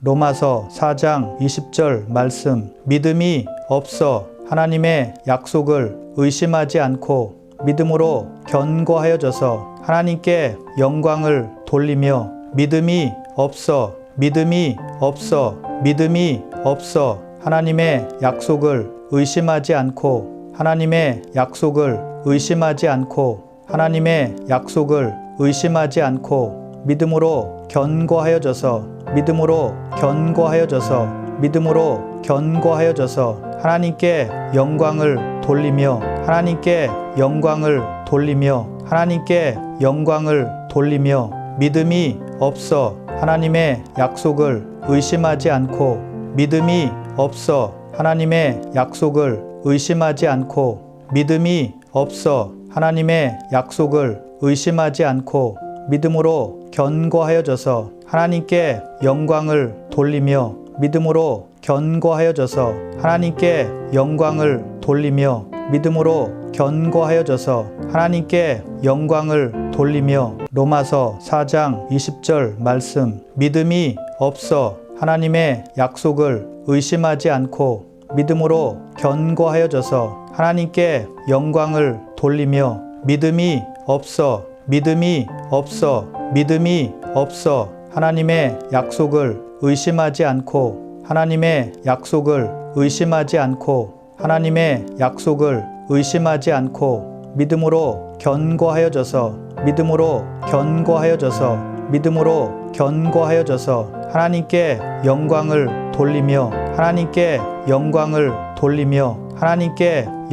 로마서 4장 20절 말씀. 믿음이 없어 하나님의 약속을 의심하지 않고 믿음으로 견고하여져서 하나님께 영광을 돌리며 믿음이 없어 하나님의 약속을 의심하지 않고 하나님의 약속을 의심하지 않고 하나님의 약속을 의심하지 않고 믿음으로 견고하여져서 하나님께 영광을 돌리며 믿음이 없어 하나님의 약속을 의심하지 않고 믿음이 없어 하나님의 약속을 의심하지 않고 믿음이 없어 하나님의 약속을 의심하지 않고 믿음으로 견고하여져서 하나님께 영광을 돌리며 믿음으로 견고하여져서 하나님께 영광을 돌리며 믿음으로 견고하여져서 하나님께 영광을 돌리며 로마서 4장 20절 말씀. 믿음이 없어 하나님의 약속을 의심하지 않고 믿음으로 견고하여져서 하나님께 영광을 돌리며 믿음이 없어 하나님의 약속을 의심하지 않고 하나님의 약속을 의심하지 않고 믿음으로 견고하여져서 하나님께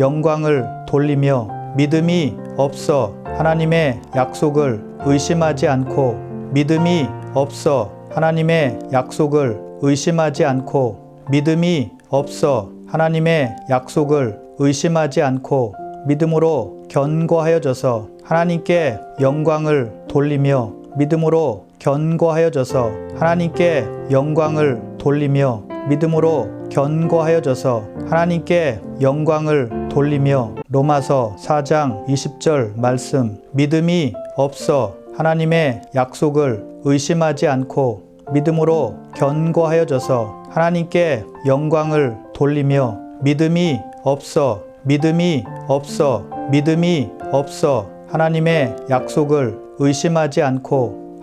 영광을 돌리며 믿음이 없어 하나님의 약속을 의심하지 않고 믿음이 없어 하나님의 약속을 의심하지 않고 믿음이 없어 하나님의 약속을 의심하지 않고 믿음으로 견고하여져서 하나님께 영광을 돌리며 믿음으로 견고하여져서 하나님께 영광을 돌리며 믿음으로 견고하여져서 하나님께 영광을 돌리며 로마서 4장 20절 말씀. 믿음이 없어 하나님의 약속을 의심하지 않고 믿음으로 견고하여져서 하나님께 영광을 돌리며 믿음이 없어 하나님의 약속을 의심하지 않고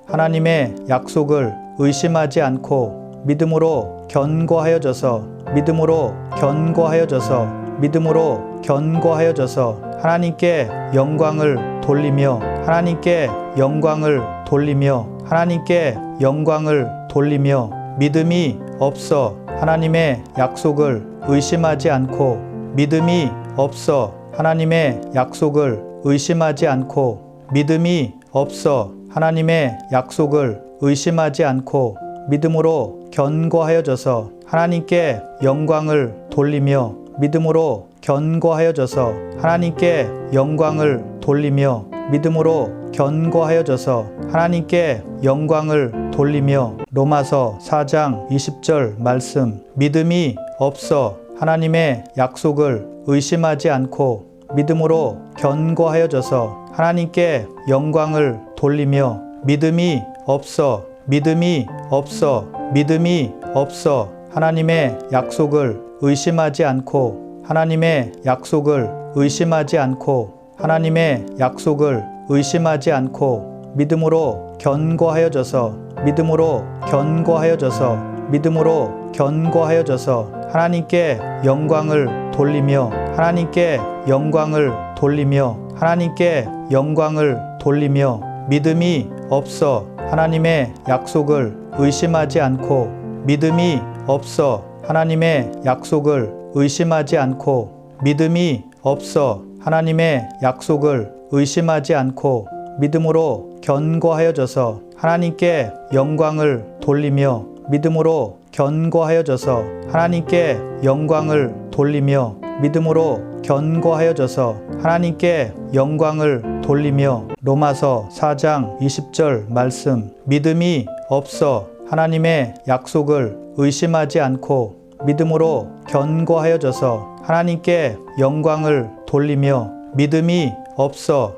하나님의 약속을 의심하지 않고 믿음으로 견고하여져서 하나님께 영광을 돌리며 믿음이 없어 하나님의 약속을 의심하지 않고 믿음이 없어 하나님의 약속을 의심하지 않고 믿음이 없어 하나님의 약속을 의심하지 않고 믿음으로 견고하여져서 하나님께 영광을 돌리며 믿음으로 견고하여져서 하나님께 영광을 돌리며 믿음으로 견고하여져서 하나님께 영광을 돌리며 로마서 4장 20절 말씀. 믿음이 없어 하나님의 약속을 의심하지 않고 믿음으로 견고하여져서 하나님께 영광을 돌리며 믿음이 없어 하나님의 약속을 의심하지 않고 하나님의 약속을 의심하지 않고 믿음으로 견고하여져서 하나님께 영광을 돌리며 믿음이 없어 하나님의 약속을 의심하지 않고 믿음이 없어 하나님의 약속을 의심하지 않고 믿음이 없어 하나님의 약속을 의심하지 않고 믿음으로 견고하여져서 하나님께 영광을 돌리며 믿음으로 견고하여져서 하나님께 영광을 돌리며 믿음으로 견고하여져서 하나님께 영광을 돌리며 로마서 4장 20절 말씀. 믿음이 없어 하나님의 약속을 의심하지 않고 믿음으로 견고하여져서 하나님께 영광을 돌리며 믿음이 없어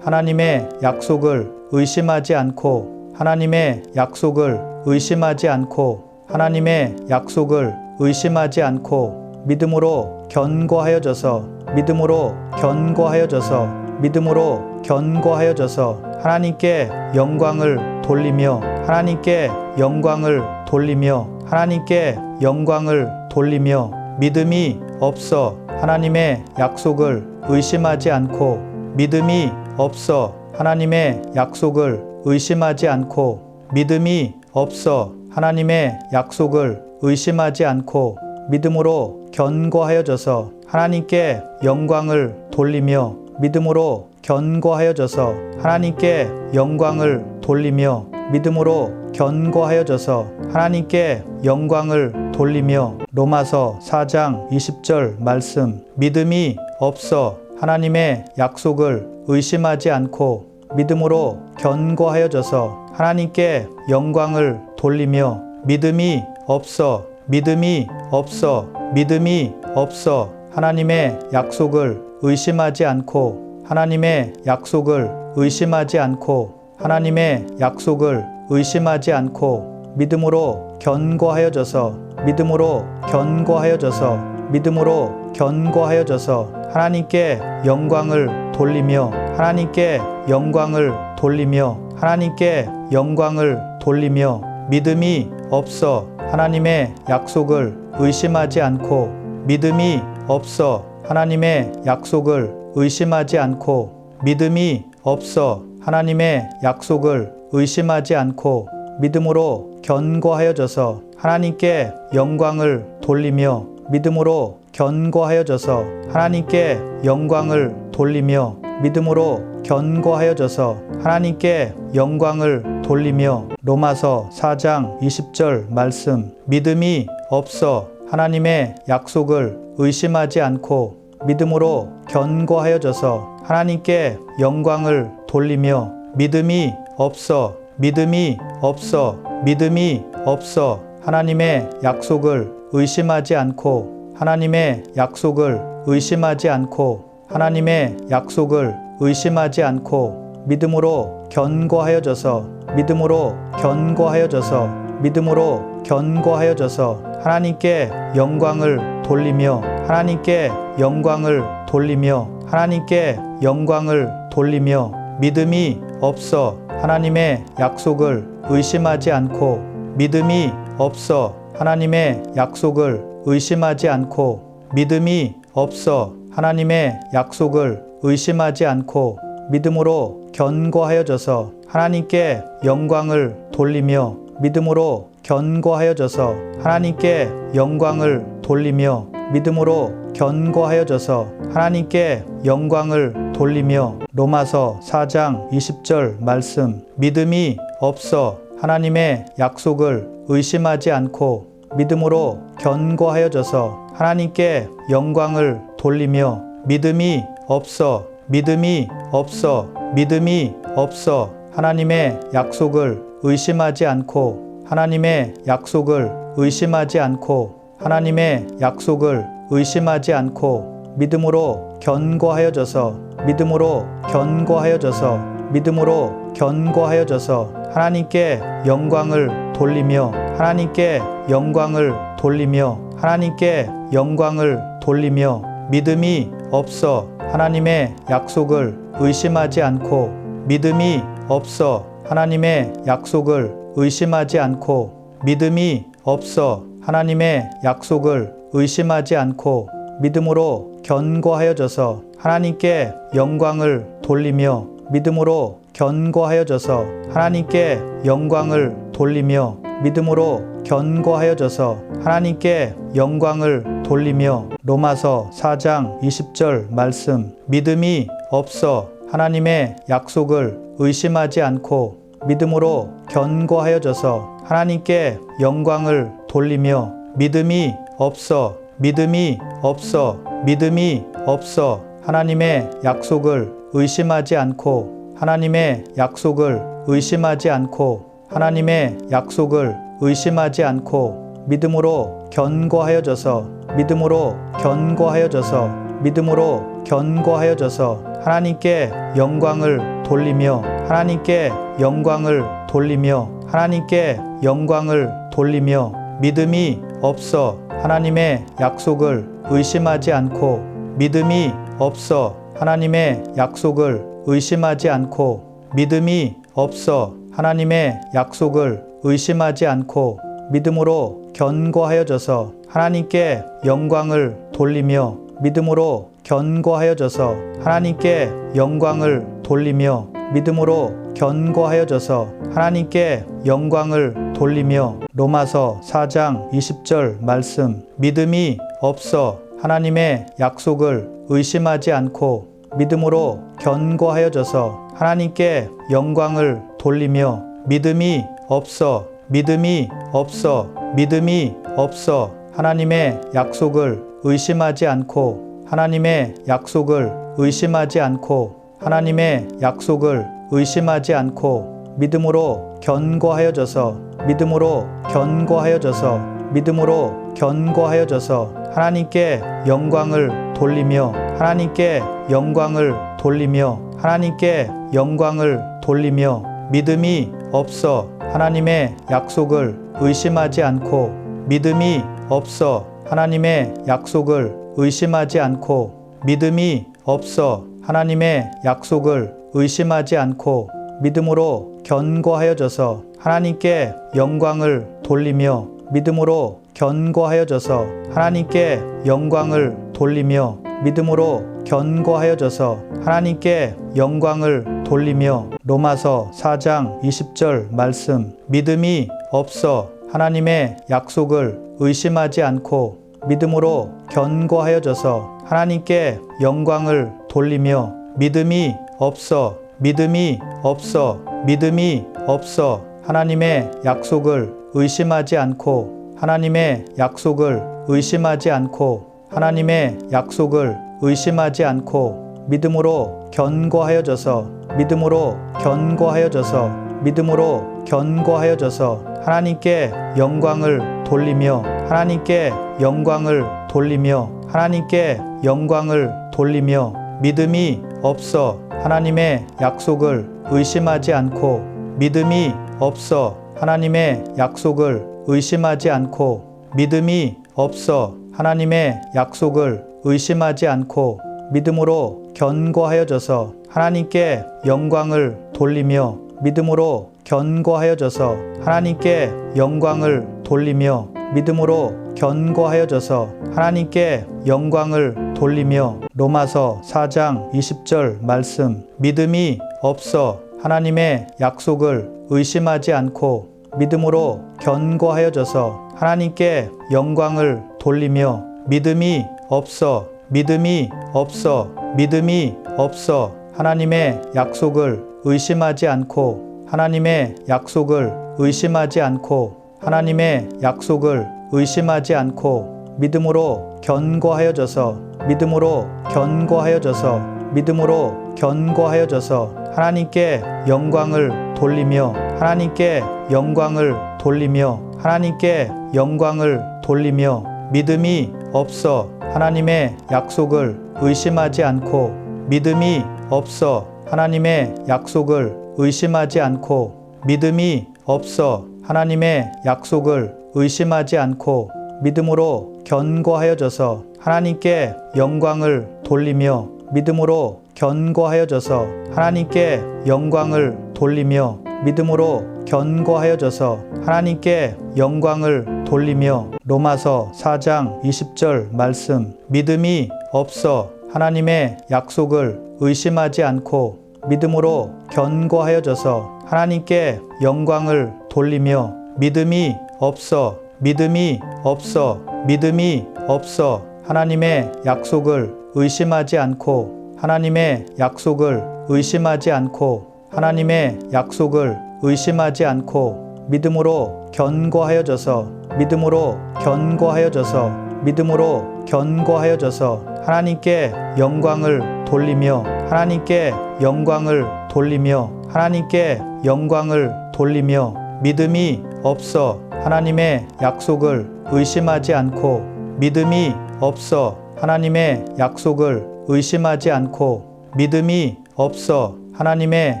하나님의 약속을 의심하지 않고 하나님의 약속을 의심하지 않고 하나님의 약속을 의심하지 않고 믿음으로 견고하여져서 믿음으로 견고하여져서 믿음으로 견고하여져서 하나님께 영광을 돌리며 하나님께 영광을 돌리며 하나님께 영광을 돌리며 믿음이 없어 하나님의 약속을 의심하지 않고 믿음이 없어 하나님의 약속을 의심하지 않고 믿음이 없어 하나님의 약속을 의심하지 않고 믿음으로 견고하여져서 하나님께 영광을 돌리며 믿음으로 견고하여져서 하나님께 영광을 돌리며 믿음으로 견고하여져서 하나님께 영광을 돌리며 로마서 4장 20절 말씀 믿음이 없어 하나님의 약속을 의심하지 않고 믿음으로 견고하여져서 하나님께 영광을 돌리며 믿음이 없어 믿음이 없어 믿음이 없어 하나님의 약속을 의심하지 않고 하나님의 약속을 의심하지 않고 하나님의 약속을 의심하지 않고 믿음으로 견고하여져서 믿음으로 견고하여져서 믿음으로 견고하여져서 하나님께 영광을 돌리며 하나님께 영광을 돌리며 하나님께 영광을 돌리며 믿음이 없어 하나님의 약속을 의심하지 않고 믿음이 없어 하나님의 약속을 의심하지 않고 믿음이 없어 하나님의 약속을 의심하지 않고 믿음으로 견고하여져서 하나님께 영광을 돌리며 믿음으로 견고하여져서 하나님께 영광을 돌리며 믿음으로 견고하여져서 하나님께 영광을 돌리며 로마서 4장 20절 말씀 믿음이 없어 하나님의 약속을 의심하지 않고 믿음으로 견고하여져서 하나님께 영광을 돌리며 믿음이 없어 믿음이 없어 믿음이 없어 하나님의 약속을 의심하지 않고 하나님의 약속을 의심하지 않고 하나님의 약속을 의심하지 않고 믿음으로 견고하여져서 믿음으로 견고하여져서 믿음으로 견고하여져서 하나님께 영광을 돌리며 하나님께 영광을 돌리며 하나님께 영광을 돌리며 믿음이 없어 하나님의 약속을 의심하지 않고 믿음이 없어 하나님의 약속을 의심하지 않고 믿음이 없어 하나님의 약속을 의심하지 않고 믿음으로 견고하여져서 하나님께 영광을 돌리며 믿음으로 견고하여져서 하나님께 영광을 돌리며 믿음으로 견고하여져서 하나님께 영광을 돌리며 로마서 4장 20절 말씀 믿음이 없어 하나님의 약속을 의심하지 않고 믿음으로 견고하여져서 하나님께 영광을 돌리며 믿음이 없어 믿음이 없어 믿음이 없어 하나님의 약속을 의심하지 않고 하나님의 약속을 의심하지 않고 하나님의 약속을 의심하지 않고 믿음으로 견고하여져서 믿음으로 견고하여져서 믿음으로 견고하여져서 하나님께 영광을 돌리며 하나님께 영광을 돌리며 하나님께 영광을 돌리며 믿음이 없어 하나님의 약속을 의심하지 않고 믿음이 없어 하나님의 약속을 의심하지 않고 믿음이 없어 하나님의 약속을 의심하지 않고 믿음으로 견고하여져서 하나님께 영광을 돌리며 믿음으로 견고하여져서 하나님께 영광을 돌리며 믿음으로 견고하여져서 하나님께 영광을 돌리며 로마서 4장 20절 말씀 믿음이 없어 하나님의 약속을 의심하지 않고 믿음으로 견고하여져서 하나님께 영광을 돌리며 믿음이 없어 믿음이 없어 믿음이 없어 하나님의 약속을 의심하지 않고 하나님의 약속을 의심하지 않고 하나님의 약속을 의심하지 않고 믿음으로 견고하여져서 믿음으로 견고하여져서 믿음으로 견고하여져서 하나님께 영광을 돌리며 하나님께 영광을 돌리며 하나님께 영광을 돌리며 믿음이 없어 하나님의 약속을 의심하지 않고 믿음이 없어 하나님의 약속을 의심하지 않고 믿음이 없어 하나님의 약속을 의심하지 않고 믿음으로 견고하여져서 하나님께 영광을 돌리며 믿음으로 견고하여져서 하나님께 영광을 돌리며 믿음으로 견고하여져서 하나님께 영광을 돌리며 로마서 4장 20절 말씀 믿음이 없어 하나님의 약속을 의심하지 않고 믿음으로 견고하여져서 하나님께 영광을 돌리며 믿음이 없어 믿음이 없어 믿음이 없어 하나님의 약속을 의심하지 않고 하나님의 약속을 의심하지 않고 하나님의 약속을 의심하지 않고 믿음으로 견고하여져서 믿음으로 견고하여져서 믿음으로 견고하여져서 하나님께 영광을 돌리며 하나님께 영광을 돌리며 하나님께 영광을 돌리며 믿음이 없어 하나님의 약속을 의심하지 않고 믿음이 없어 하나님의 약속을 의심하지 않고 믿음이 없어 하나님의 약속을 의심하지 않고 믿음으로 견고하여져서 하나님께 영광을 돌리며 믿음으로 견고하여져서 하나님께 영광을 돌리며 믿음으로 견고하여져서 하나님께 영광을 돌리며 로마서 4장 20절 말씀 믿음이 없어 하나님의 약속을 의심하지 않고 믿음으로 견고하여져서 하나님께 영광을 돌리며 믿음이 없어 믿음이 없어 믿음이 없어 하나님의 약속을 의심하지 않고 하나님의 약속을 의심하지 않고 하나님의 약속을 의심하지 않고 믿음으로 견고하여져서 믿음으로 견고하여져서 믿음으로 견고하여져서 하나님께 영광을 돌리며 하나님께 영광을 돌리며 하나님께 영광을 돌리며 믿음이 없어 하나님의 약속을 의심하지 않고 믿음이 없어 하나님의 약속을 의심하지 않고 믿음이 없어 하나님의 약속을 의심하지 않고 믿음으로 견고하여져서 하나님께 영광을 돌리며 믿음으로 견고하여져서 하나님께 영광을 돌리며 믿음으로 견고하여져서 하나님께 영광을 돌리며 로마서 4장 20절 말씀 믿음이 없어 하나님의 약속을 의심하지 않고 믿음으로 견고하여져서 하나님께 영광을 돌리며 믿음이 없어 믿음이 없어 믿음이 없어 하나님의 약속을 의심하지 않고 하나님의 약속을 의심하지 않고 하나님의 약속을 의심하지 않고 믿음으로 견고하여져서 믿음으로 견고하여져서 믿음으로 견고하여져서 하나님께 영광을 돌리며 하나님께 영광을 돌리며 하나님께 영광을 돌리며 믿음이 없어 하나님의 약속을 의심하지 않고 믿음이 없어 하나님의 약속을 의심하지 않고 믿음이 없어 하나님의 약속을 의심하지 않고 믿음으로 견고하여져서 하나님께 영광을 돌리며 믿음으로 견고하여져서 하나님께 영광을 돌리며 믿음으로 견고하여져서 하나님께 영광을 돌리며 로마서 4장 20절 말씀 믿음이 없어 하나님의 약속을 의심하지 않고 믿음으로 견고하여져서 하나님께 영광을 돌리며 믿음이 없어 믿음이 없어 믿음이 없어 하나님의 약속을 의심하지 않고 하나님의 약속을 의심하지 않고 하나님의 약속을 의심하지 않고 믿음으로 견고하여져서 믿음으로 견고하여져서 믿음으로 견고하여져서 하나님께 영광을 돌리며 하나님께 영광을 돌리며 하나님께 영광을 돌리며 믿음이 없어 하나님의 약속을 의심하지 않고 믿음이 없어 하나님의 약속을 의심하지 않고 믿음이 없어 하나님의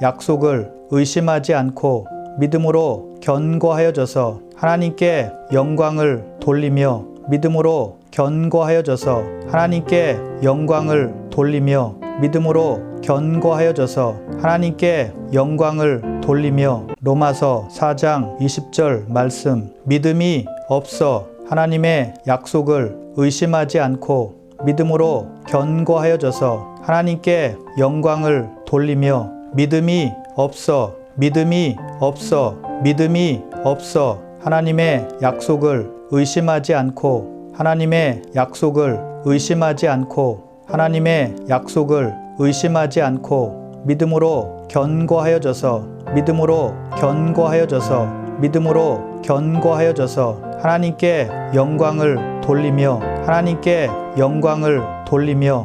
약속을 의심하지 않고 믿음으로 견고하여져서 하나님께 영광을 돌리며 믿음으로 견고하여져서 하나님께 영광을 돌리며 믿음으로 견고하여져서 하나님께 영광을 돌리며 로마서 4장 20절 말씀 믿음이 없어 하나님의 약속을 의심하지 않고 믿음으로 견고하여져서 하나님께 영광을 돌리며 믿음이 없어 하나님의 약속을 의심하지 않고 하나님의 약속을 의심하지 않고 하나님의 약속을 의심하지 않고 믿음으로 견고하여져서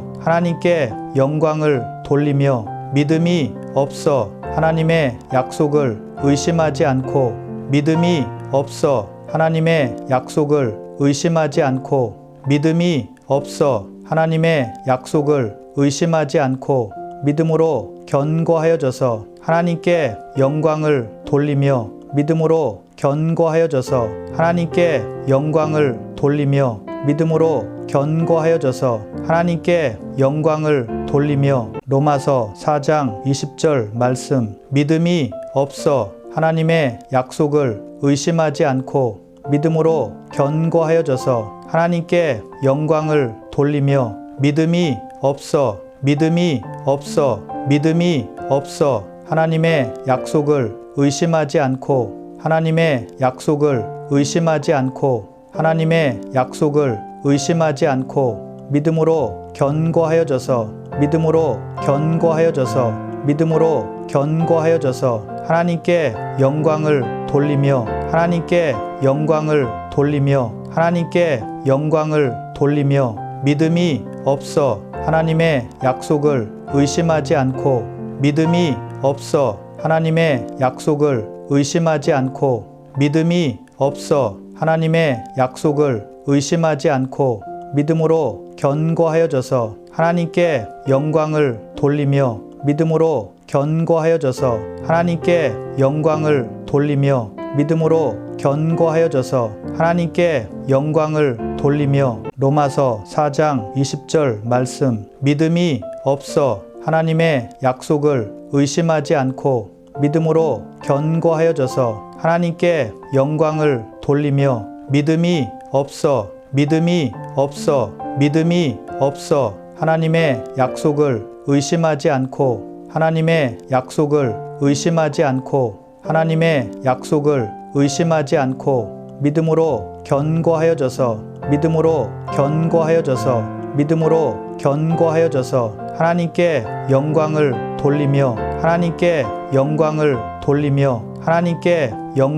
하나님께 영광을 돌리며 믿음이 없어 하나님의 약속을 의심하지 않고 믿음이 없어 하나님의 약속을 의심하지 않고 믿음이 없어 하나님의 약속을 의심하지 않고 믿음으로 견고하여져서 하나님께 영광을 돌리며 믿음으로 견고하여져서 하나님께 영광을 돌리며 믿음으로 견고하여져서 하나님께 영광을 돌리며 로마서 4장 20절 말씀 믿음이 없어 하나님의 약속을 의심하지 않고 믿음으로 견고하여져서 하나님께 영광을 돌리며 믿음이 없어 하나님의 약속을 의심하지 않고 하나님의 약속을 의심하지 않고 믿음으로 견고하여져서 하나님께 영광을 돌리며 믿음이 없어 하나님의 약속을 의심하지 않고 믿음이 없어 하나님의 약속을 의심하지 않고 믿음이 없어 하나님의 약속을 의심하지 않고 믿음으로 견고하여져서 하나님께 영광을 돌리며 믿음으로 견고하여져서 하나님께 영광을 돌리며 믿음으로 견고하여져서 하나님께 영광을 돌리며 로마서 4장 20절 말씀 믿음이 없어 하나님의 약속을 의심하지 않고 믿음으로 견고하여져서 하나님께 영광을 돌리며 믿음이 없어 하나님의 약속을 의심하지 않고 하나님의 약속을 의심하지 않고 믿음으로 견고하여져서 하나님께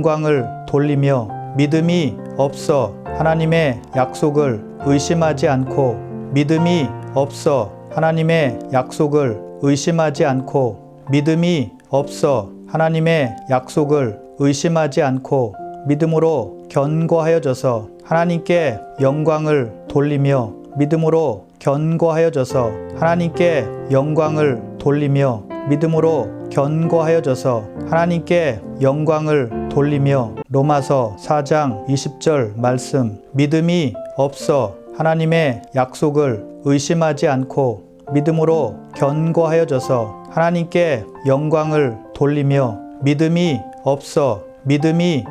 영광을 돌리며 믿음이 없어 하나님의 약속을 의심하지 않고 믿음이 없어 하나님의 약속을 의심하지 않고 믿음이 없어 하나님의 약속을 의심하지 않고 믿음으로 견고하여져서 하나님께 영광을 돌리며 믿음으로 견고하여져서 하나님께 영광을 돌리며 믿음으로 견고하여져서 하나님께 영광을 돌리며 로마서 4장 20절 말씀 믿음이 없어 하나님의 약속을 의심하지 않고 믿음으로 견고하여져서 하나님께 영광을 돌리며 믿음이 없어 하나님의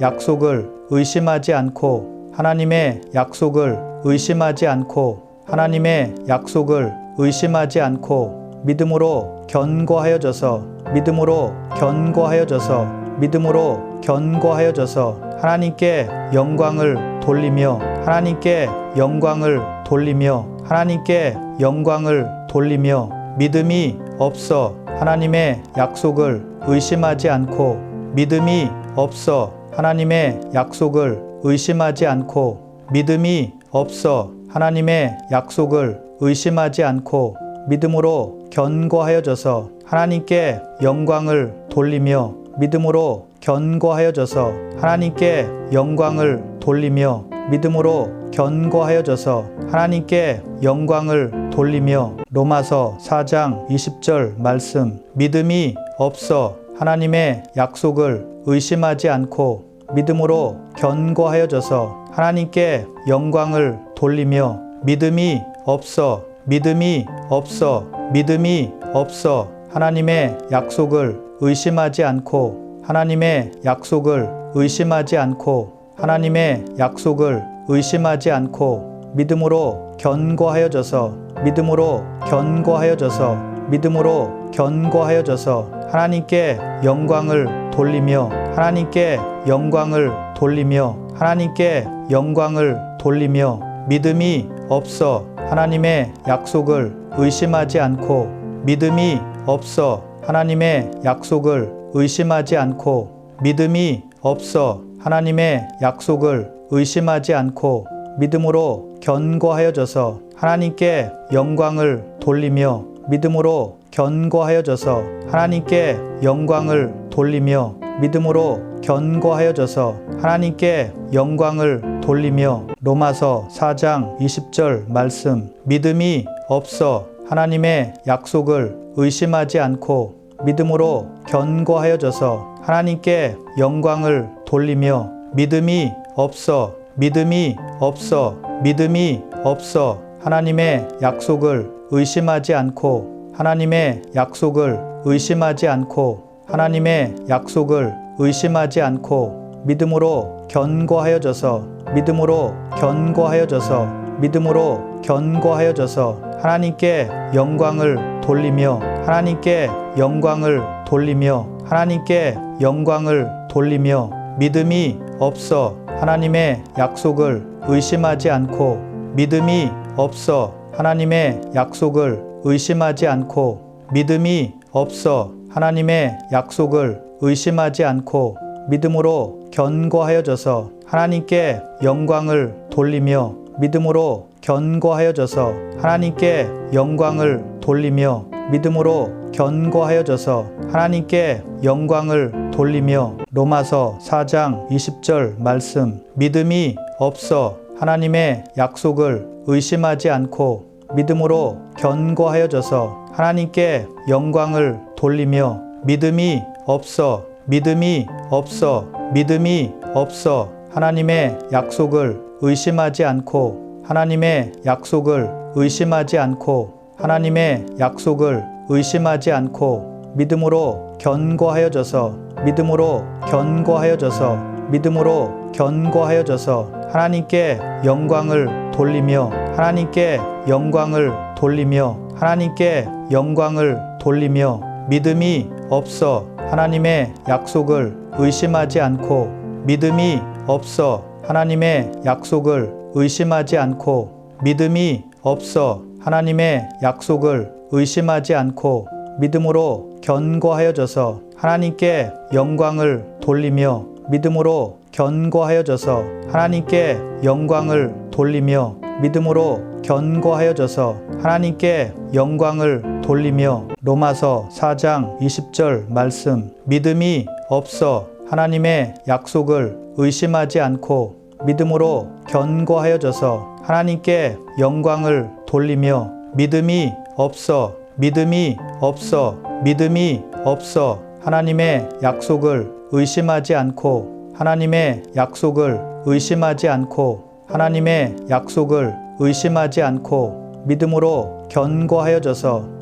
약속을 의심하지 않고 하나님의 약속을 의심하지 않고 믿음으로 견고하여져서 하나님께 영광을 돌리며 믿음이 없어 하나님의 약속을 의심하지 않고 믿음이 없어 하나님의 약속을 의심하지 않고 믿음이 없어 하나님의 약속을 의심하지 않고 믿음으로 견고하여져서 하나님께 영광을 돌리며 믿음으로 견고하여져서 하나님께 영광을 돌리며 믿음으로 견고하여져서 하나님께 영광을 돌리며 로마서 4장 20절 말씀 믿음이 없어 하나님의 약속을 의심하지 않고 믿음으로 견고하여져서 하나님께 영광을 돌리며 믿음이 없어 하나님의 약속을 의심하지 않고 하나님의 약속을 의심하지 않고 하나님의 약속을 의심하지 않고 믿음으로 견고하여져서 하나님께 영광을 돌리며 믿음이 없어 하나님의 약속을 의심하지 않고 믿음이 없어 하나님의 약속을 의심하지 않고 믿음이 없어 하나님의 약속을 의심하지 않고 믿음으로 견고하여져서 하나님께 영광을 돌리며 믿음으로 견고하여져서 하나님께 영광을 돌리며 믿음으로 견고하여져서 하나님께 영광을 돌리며 로마서 4장 20절 말씀 믿음이 없어 하나님의 약속을 의심하지 않고 믿음으로 견고하여져서 하나님께 영광을 돌리며 믿음이 없어 하나님의 약속을 의심하지 않고 하나님의 약속을 의심하지 않고 하나님의 약속을 의심하지 않고 믿음으로 견고하여져서 하나님께 영광을 돌리며 믿음이 없어 하나님의 약속을 의심하지 않고 믿음이 없어 하나님의 약속을 의심하지 않고 믿음이 없어 하나님의 약속을 의심하지 않고 믿음으로 견고하여져서 하나님께 영광을 돌리며 믿음으로 견고하여져서 하나님께 영광을 돌리며 믿음으로 견고하여져서 하나님께 영광을 돌리며 로마서 4장 20절 말씀 믿음이 없어 하나님의 약속을 의심하지 않고 믿음으로 견고하여져서 하나님께 영광을 돌리며 믿음이 없어 하나님의 약속을 의심하지 않고 하나님의 약속을 의심하지 않고 하나님의 약속을 의심하지 않고 믿음으로 견고하여져서 하나님께 영광을 돌리며 믿음이 없어 하나님의 약속을 의심하지 않고 믿음이 없어 하나님의 약속을 의심하지 않고 믿음이 없어 하나님의 약속을 의심하지 않고 믿음으로 견고하여져서 하나님께 영광을 돌리며 믿음으로 견고하여져서 하나님께 영광을 돌리며 믿음으로 견고하여져서 하나님께 영광을 돌리며 로마서 4장 20절 말씀 믿음이 없어 하나님의 약속을 의심하지 않고 믿음으로 견고하여져서 하나님께 영광을 돌리며 믿음이 없어 하나님의 약속을 의심하지 않고 하나님의 약속을 의심하지 않고 하나님의 약속을 의심하지 않고 믿음으로 견고하여져서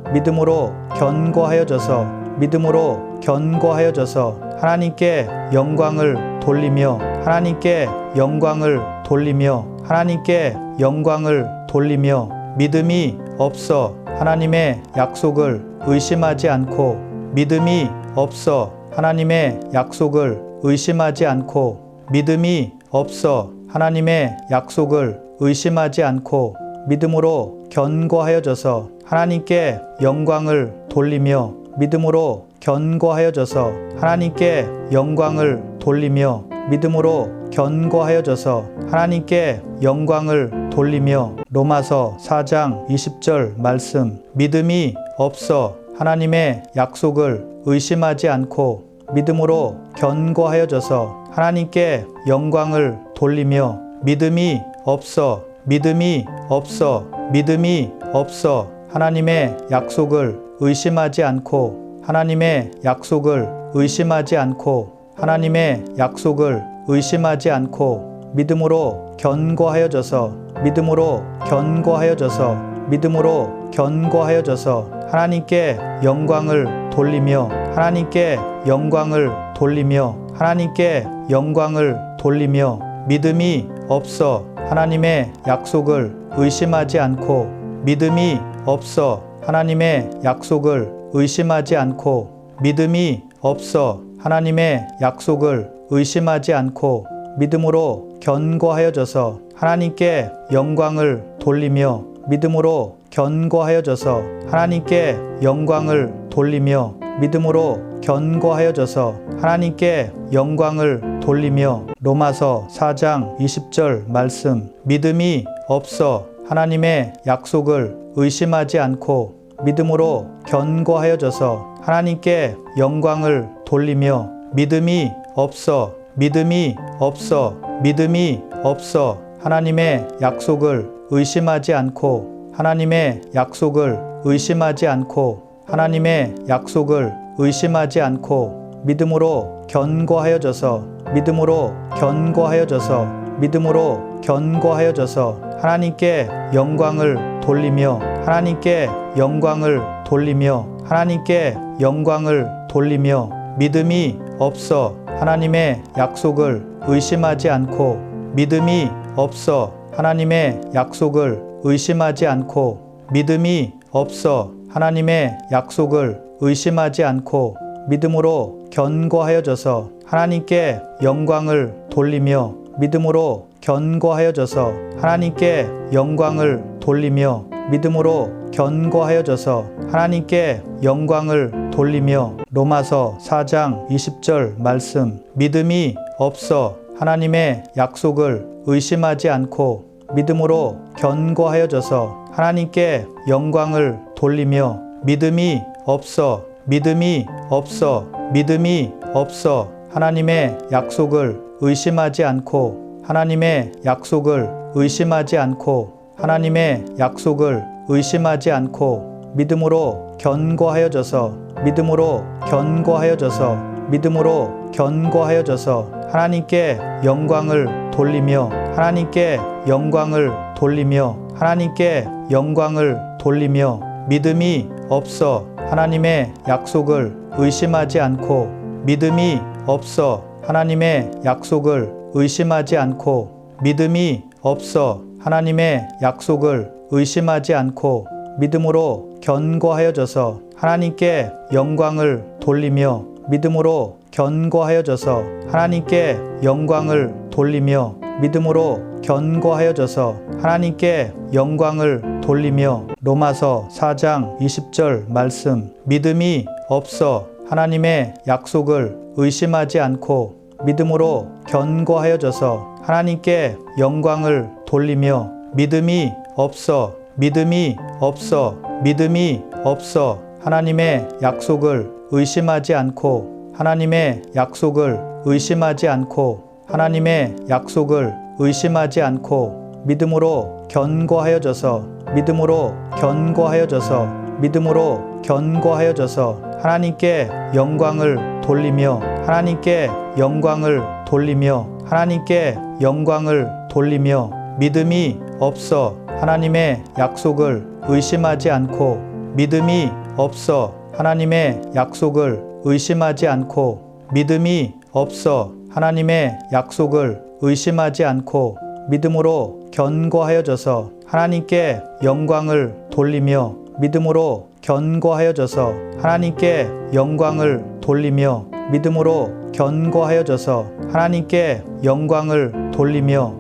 하나님께 영광을 돌리며 믿음이 없어 하나님의 약속을 의심하지 않고 믿음이 없어 하나님의 약속을 의심하지 않고 믿음이 없어 하나님의 약속을 의심하지 않고 믿음으로 견고하여져서 하나님께 영광을 돌리며 믿음으로 견고하여져서 하나님께 영광을 돌리며 믿음으로 견고하여져서 하나님께 영광을 돌리며 로마서 4장 20절 말씀 믿음이 없어 하나님의 약속을 의심하지 않고 믿음으로 견고하여져서 하나님께 영광을 돌리며 믿음이 없어 믿음이 없어 믿음이 없어 하나님의 약속을 의심하지 않고 하나님의 약속을 의심하지 않고 하나님의 약속을 의심하지 않고 믿음으로 견고하여져서 믿음으로 견고하여져서 믿음으로 견고하여져서 하나님께 영광을 돌리며 하나님께 영광을 돌리며 하나님께 영광을 돌리며 믿음이 없어 하나님의 약속을 의심하지 않고 믿음이 없어 하나님의 약속을 의심하지 않고 믿음이 없어 하나님의 약속을 의심하지 않고 믿음으로 견고하여져서 하나님께 영광을 돌리며 믿음으로 견고하여져서 하나님께 영광을 돌리며 믿음으로 견고하여져서 하나님께 영광을 돌리며 로마서 4장 20절 말씀 믿음이 없어 하나님의 약속을 의심하지 않고 믿음으로 견고하여져서 하나님께 영광을 돌리며 믿음이 없어 믿음이 없어 믿음이 없어 하나님의 약속을 의심하지 않고 하나님의 약속을 의심하지 않고 하나님의 약속을 의심하지 않고 믿음으로 견고하여져서 믿음으로 견고하여져서 믿음으로 견고하여져서 하나님께 영광을 돌리며 하나님께 영광을 돌리며 하나님께 영광을 돌리며 믿음이 없어 하나님의 약속을 의심하지 않고 믿음이 없어 하나님의 약속을 의심하지 않고 믿음이 없어 하나님의 약속을 의심하지 않고 믿음으로 견고하여져서 하나님께 영광을 돌리며 믿음으로 견고하여져서 하나님께 영광을 돌리며 믿음으로 견고하여져서 하나님께 영광을 돌리며 로마서 4장 20절 말씀 믿음이 없어 하나님의 약속을 의심하지 않고 믿음으로 견고하여져서 하나님께 영광을 돌리며 믿음이 없어 믿음이 없어 믿음이 없어 하나님의 약속을 의심하지 않고 하나님의 약속을 의심하지 않고 하나님의 약속을 의심하지 않고 믿음으로 견고하여져서 믿음으로 견고하여져서 믿음으로 견고하여져서 하나님께 영광을 돌리며 하나님께 영광을 돌리며 하나님께 영광을 돌리며 믿음이 없어 하나님의 약속을 의심하지 않고 믿음이 없어 하나님의 약속을 의심하지 않고 믿음이 없어 하나님의 약속을 의심하지 않고 믿음으로 견고하여져서 하나님께 영광을 돌리며 믿음으로 견고하여져서 하나님께 영광을 돌리며 믿음으로 견고하여져서 하나님께 영광을 돌리며 로마서 4장 20절 말씀 믿음이 없어 하나님의 약속을 의심하지 않고 믿음으로 견고하여져서 하나님께 영광을 돌리며 믿음이 없어 믿음이 없어 믿음이 없어 하나님의 약속을 의심하지 않고 하나님의 약속을 의심하지 않고 하나님의 약속을 의심하지 않고 믿음으로 견고하여져서 믿음으로 견고하여져서 믿음으로 견고하여져서 하나님께 영광을 돌리며 하나님께 영광을 돌리며 하나님께 영광을 돌리며 믿음이 없어 하나님의 약속을 의심하지 않고 믿음이 없어 하나님의 약속을 의심하지 않고 믿음이 없어 하나님의 약속을 의심하지 않고 믿음으로 견고하여져서 하나님께 영광을 돌리며 믿음으로 견고하여져서 하나님께 영광을 돌리며 믿음으로 견고하여져서 하나님께 영광을 돌리며